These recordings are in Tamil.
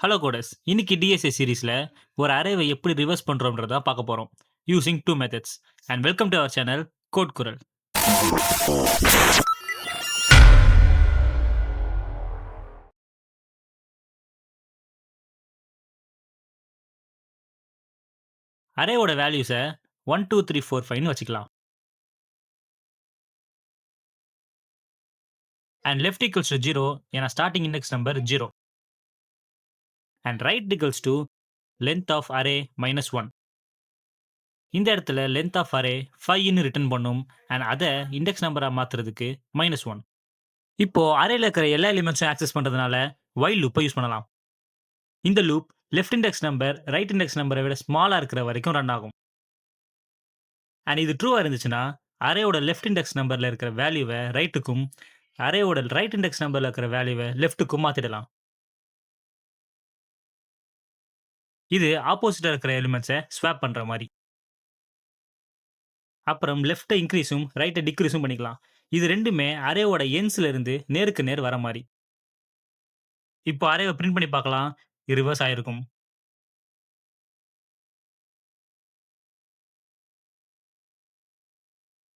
Hello coders. இன்னைக்கு டிஎஸ்ஏ சீரிஸ்ல ஒரு அரேவை எப்படி ரிவர்ஸ் பண்றோம்ன்றத பார்க்க போறோம். Using two methods. And welcome to our channel code Kural. அரேவோட வேல்யூஸை 1 2 3 4 5ன்னு வச்சுக்கலாம். அண்ட் லெஃப்ட் ஈக்குவல்ஸ் டு 0 ஏன்னா starting index number 0. And right equals to length of array minus 1. இந்த இடத்துல லென்த் ஆஃப் அரே 5ன்னு ரிட்டர்ன் பண்ணும். அண்ட் அதை இண்டெக்ஸ் நம்பரா மாத்துறதுக்கு -1. இப்போ அரேல இருக்கிற எல்லா எலிமெண்ட்ஸும் ஆக்சஸ் பண்றதுனால வைல் லூப்பை யூஸ் பண்ணலாம். இந்த loop left index number right index நம்பரை விட ஸ்மாலா இருக்கிற வரைக்கும் ரன் ஆகும். அண்ட் இது ட்ரூவா இருந்துச்சுன்னா அரேவோட லெஃப்ட் இண்டெக்ஸ் நம்பர்ல இருக்கிற வேல்யூவை ரைட்டுக்கும் அரேவோட ரைட் இண்டெக்ஸ் நம்பர்ல இருக்கிற வேல்யூவை லெஃப்ட்டுக்கும் மாத்திடலாம். இது ஆப்போசிட்டா இருக்கிற எலிமெண்ட்ஸை ஸ்வாப் பண்ற மாதிரி. அப்புறம் லெஃப்ட்டை இன்க்ரீஸும் ரைட்டை டிக்ரீஸும் பண்ணிக்கலாம். இது ரெண்டுமே அரேவோட எண்ட்ஸ்ல இருந்து நேருக்கு நேர் வர மாதிரி. இப்போ அரேவை பிரிண்ட் பண்ணி பார்க்கலாம். இது ரிவர்ஸ் ஆயிருக்கும்.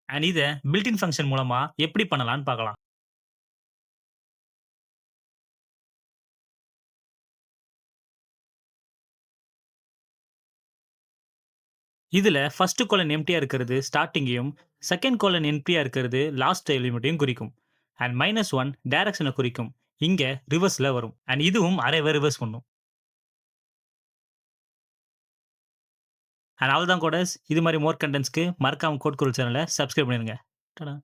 அண்ட் இதை பில்ட்-இன் ஃபங்க்ஷன் மூலமா எப்படி பண்ணலாம்னு பார்க்கலாம். இதுல ஃபர்ஸ்ட் கோலன் எம்ப்டியா இருக்கிறது ஸ்டார்டிங்கையும், செகண்ட் கோலன் எம்ப்டியா இருக்கிறது லாஸ்ட் எலிமெண்ட்டையும் குறிக்கும். அண்ட் -1 டைரக்ஷனை குறிக்கும். இங்க ரிவர்ஸ்ல வரும். அண்ட் இதுவும் அரேவை ரிவர்ஸ் பண்ணும். அண்ட் அவ்வளவுதான் கோடஸ். இது மாதிரி மோர் கண்டென்ட்ஸ்க்கு மறக்காம கோட் குரல் சேனலை சப்ஸ்கிரைப் பண்ணிருங்க. டடா.